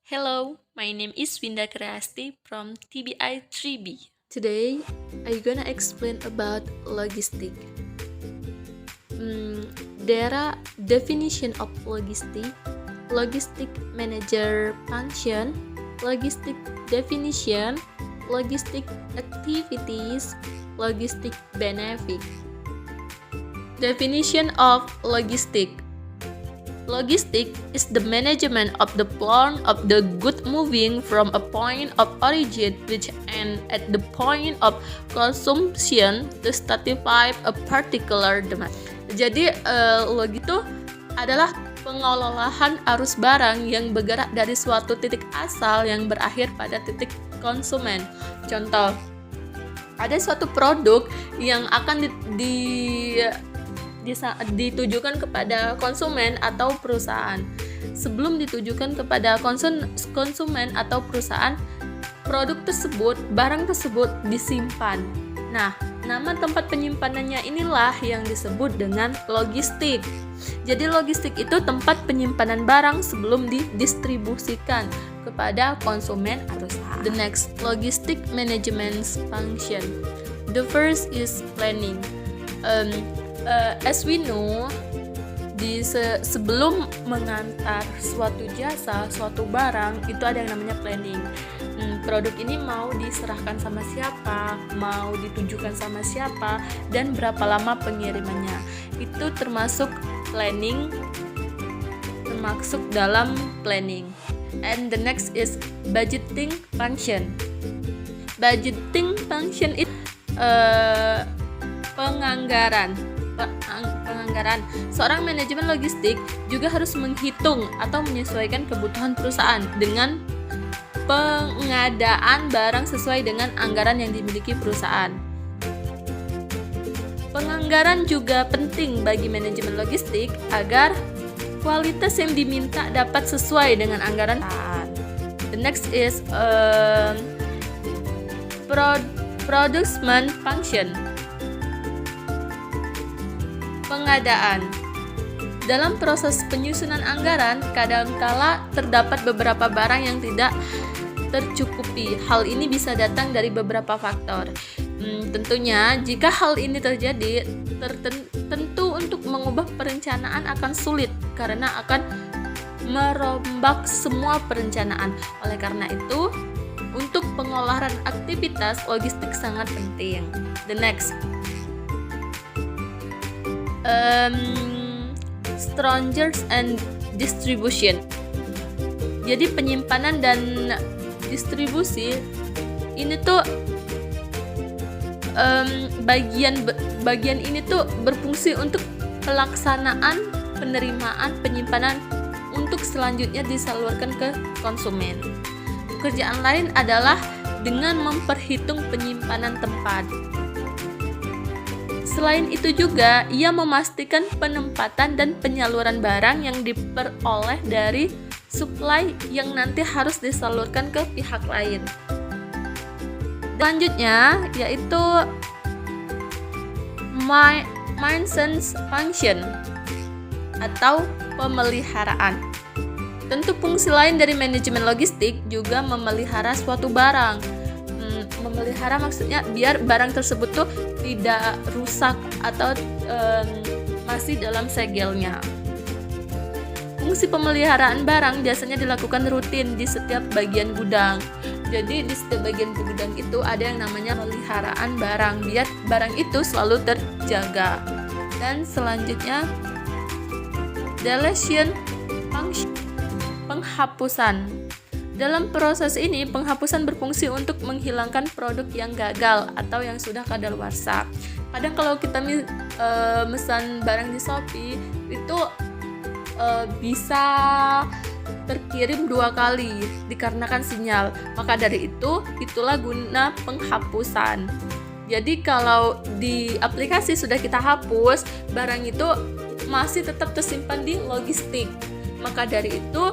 Hello, my name is Winda Kreasti from TBI 3B. Today, I'm gonna explain about logistic. There are definition of logistic manager function, logistic definition, logistic activities, logistic benefit. Definition of logistic. Logistic is the management of the plan of the good moving from a point of origin which end at the point of consumption to satisfy a particular demand. Jadi logis itu adalah pengelolaan arus barang yang bergerak dari suatu titik asal yang berakhir pada titik konsumen. Contoh, ada suatu produk yang akan ditujukan kepada konsumen atau perusahaan. Sebelum ditujukan kepada konsumen atau perusahaan, produk tersebut, barang tersebut disimpan. Nah, nama tempat penyimpanannya inilah yang disebut dengan logistik. Jadi logistik itu tempat penyimpanan barang sebelum didistribusikan kepada konsumen atau perusahaan. The next, logistic management function. The first is planning. As we know, sebelum mengantar suatu jasa, suatu barang, itu ada yang namanya planning. Produk ini mau diserahkan sama siapa, mau ditujukan sama siapa, dan berapa lama pengirimannya. Itu termasuk dalam planning. And the next is budgeting function. Budgeting function itu penganggaran. Seorang manajemen logistik juga harus menghitung atau menyesuaikan kebutuhan perusahaan dengan pengadaan barang sesuai dengan anggaran yang dimiliki perusahaan. Penganggaran juga penting bagi manajemen logistik agar kualitas yang diminta dapat sesuai dengan anggaran. The next is production function. Pengadaan. Dalam proses penyusunan anggaran, kadangkala terdapat beberapa barang yang tidak tercukupi. Hal ini bisa datang dari beberapa faktor. Tentunya, jika hal ini terjadi, tentu untuk mengubah perencanaan akan sulit karena akan merombak semua perencanaan. Oleh karena itu, untuk pengolahan aktivitas logistik sangat penting. The next, storage and distribution. Jadi penyimpanan dan distribusi ini tuh bagian ini tuh berfungsi untuk pelaksanaan penerimaan penyimpanan untuk selanjutnya disalurkan ke konsumen. Pekerjaan lain adalah dengan memperhitung penyimpanan tempat. Selain itu juga, ia memastikan penempatan dan penyaluran barang yang diperoleh dari supply yang nanti harus disalurkan ke pihak lain. Selanjutnya, yaitu maintenance function atau pemeliharaan. Tentu fungsi lain dari manajemen logistik juga memelihara suatu barang. Memelihara maksudnya biar barang tersebut tuh tidak rusak atau masih dalam segelnya. Fungsi pemeliharaan barang biasanya dilakukan rutin di setiap bagian gudang. Jadi di setiap bagian gudang itu ada yang namanya pemeliharaan barang biar barang itu selalu terjaga. Dan selanjutnya deletion function, penghapusan. Dalam proses ini, penghapusan berfungsi untuk menghilangkan produk yang gagal atau yang sudah kadaluarsa. Kadang kalau kita mesan barang di Shopee, itu bisa terkirim 2 kali dikarenakan sinyal. Maka dari itu, itulah guna penghapusan. Jadi kalau di aplikasi sudah kita hapus, barang itu masih tetap tersimpan di logistik. Maka dari itu,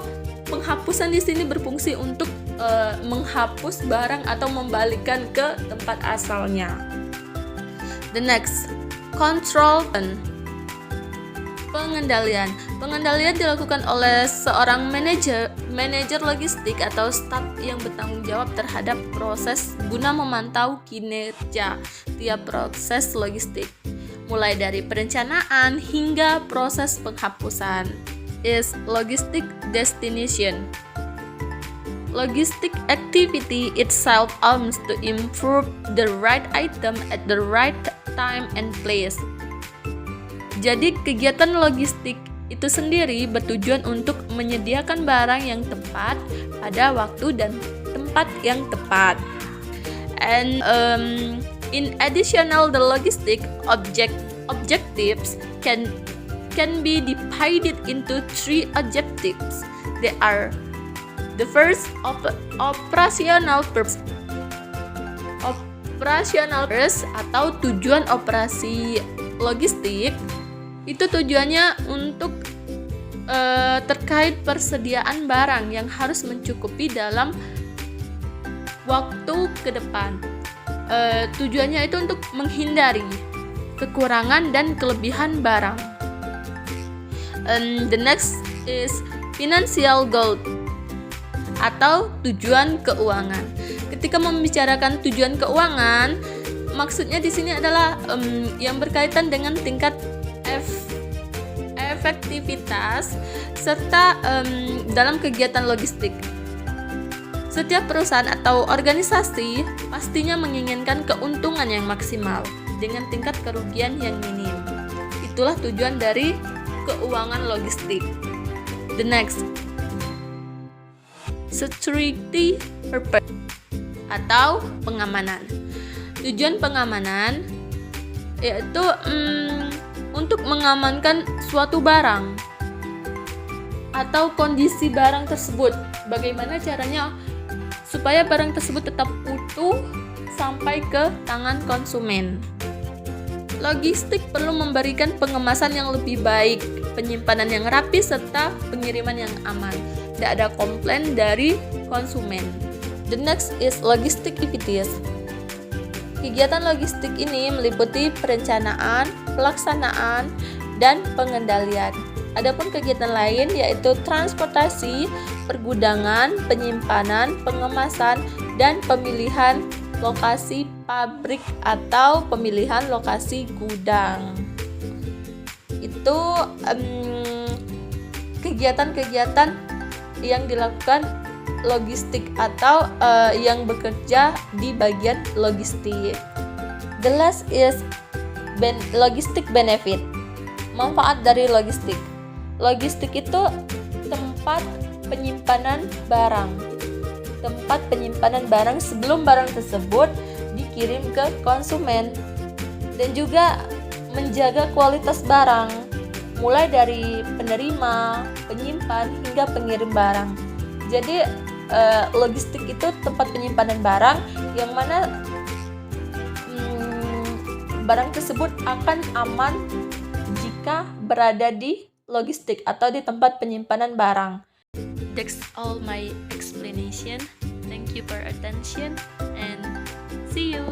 penghapusan di sini berfungsi untuk menghapus barang atau membalikkan ke tempat asalnya. The next, control. Pengendalian. Pengendalian dilakukan oleh seorang manajer logistik atau staf yang bertanggung jawab terhadap proses guna memantau kinerja tiap proses logistik, mulai dari perencanaan hingga proses penghapusan. Is logistic destination. Logistic activity itself aims to improve the right item at the right time and place. Jadi kegiatan logistik itu sendiri bertujuan untuk menyediakan barang yang tepat pada waktu dan tempat yang tepat. And in additional, the logistic objectives can be divided into 3 objectives. They are the first operational purpose. Operational purpose atau tujuan operasi logistik itu tujuannya untuk terkait persediaan barang yang harus mencukupi dalam waktu ke depan. Tujuannya itu untuk menghindari kekurangan dan kelebihan barang. The next is financial goal atau tujuan keuangan. Ketika membicarakan tujuan keuangan, maksudnya di sini adalah yang berkaitan dengan tingkat efektivitas serta dalam kegiatan logistik. Setiap perusahaan atau organisasi pastinya menginginkan keuntungan yang maksimal dengan tingkat kerugian yang minim. Itulah tujuan dari keuangan logistik. The next, security purpose atau pengamanan. Tujuan pengamanan yaitu untuk mengamankan suatu barang atau kondisi barang tersebut. Bagaimana caranya supaya barang tersebut tetap utuh sampai ke tangan konsumen. Logistik perlu memberikan pengemasan yang lebih baik, penyimpanan yang rapi, serta pengiriman yang aman. Tidak ada komplain dari konsumen. The next is logistic activities. Kegiatan logistik ini meliputi perencanaan, pelaksanaan, dan pengendalian. Adapun kegiatan lain yaitu transportasi, pergudangan, penyimpanan, pengemasan, dan pemilihan lokasi pabrik atau pemilihan lokasi gudang. Itu kegiatan-kegiatan yang dilakukan logistik atau yang bekerja di bagian logistik. The last is logistic benefit. Manfaat dari logistik. Logistik itu tempat penyimpanan barang. Tempat penyimpanan barang sebelum barang tersebut dikirim ke konsumen, dan juga menjaga kualitas barang mulai dari penerima, penyimpan hingga pengirim barang. Jadi logistik itu tempat penyimpanan barang yang mana barang tersebut akan aman jika berada di logistik atau di tempat penyimpanan barang. That's all my explanation. Thank you for attention and see you.